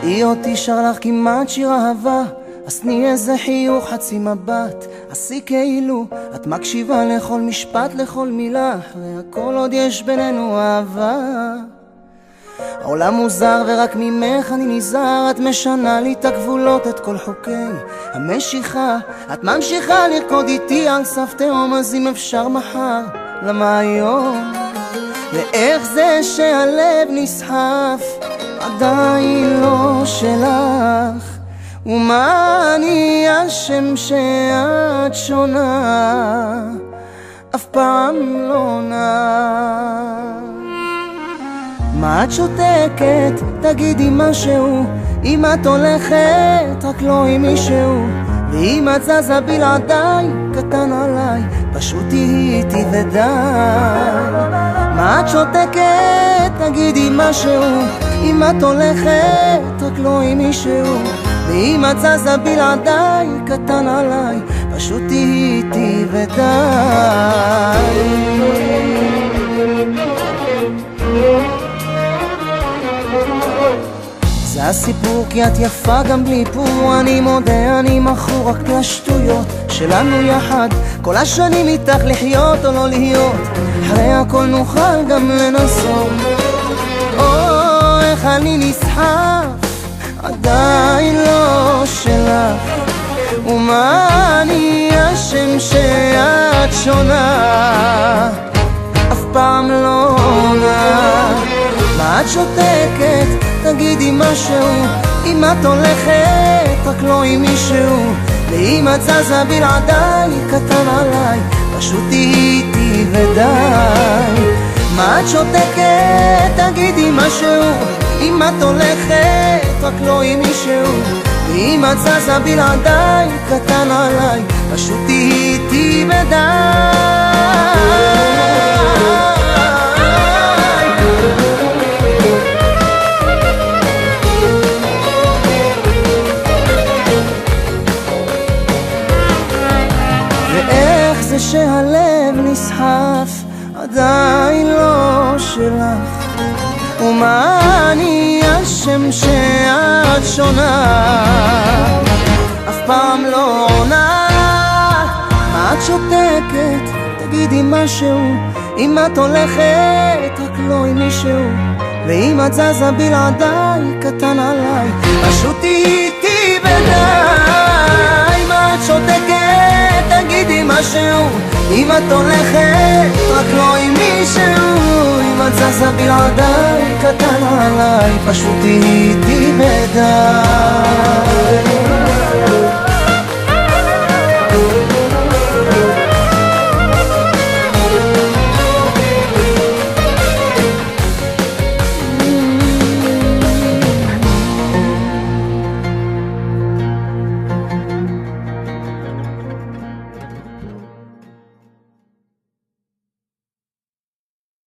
להיות תשאר לך כמעט שיר אהבה, אז תני איזה חיוך חצי מבט, עשי כאילו את מקשיבה לכל משפט לכל מילה, אחרי הכל עוד יש בינינו אהבה. העולם מוזר ורק ממך אני נזהר, את משנה לי את הגבולות, את כל חוקי המשיכה, את ממשיכה לרקוד איתי על סף תהום, אז אם אפשר מחר, למה היום? ואיך זה שהלב נסחף עדיין לא שלך, ומה אני אשם שאת שונה, אף פעם לא עונה. מה את שותקת? תגידי משהו, אם את הולכת רק לא עם מישהו, ואם את זזה בלעדיי קטן עליי, פשוט תהיי איתי ודי. מה את שותקת? תגידי משהו, אם את הולכת רק לא עם מישהו, ואם את זזה בלעדיי קטן עליי, פשוט תהיי איתי ודי. זה הסיפור כי את יפה גם בלי פור, אני מודה אני מכור רק לשטויות שלנו יחד, כל השנים איתך לחיות או לא להיות, אחרי הכל נוכל גם לנסות. איך אני נסחף עדיין לא שלך, ומה אני אשם שאת שונה, אף פעם לא עונה. מה את שותקת? תגידי משהו, אם את הולכת רק לא עם מישהו, ואם את זזה בלעדיי קטן עליי, פשוט תהיי איתי ודי. מה את שותקת? תגידי משהו, אם את הולכת רק לא עם מישהו, ואם את זזה בלעדיי קטן עליי, פשוט תהיי איתי ודי. ואיך זה שהלב נסחף עדיין לא שלך, ומה אני אשם שאת שונה, אף פעם לא עונה. מה את שותקת? תגידי משהו, אם את הולכת רק לא עם מישהו, ואם את זזה בלעדיי קטן עליי, פשוט תהיי איתי ודי. מה את שותקת? תגידי משהו, אם את הולכת רק לא עם מישהו, אם את זזה בלעדיי קטן עליי, פשוט תהיי איתי ודי.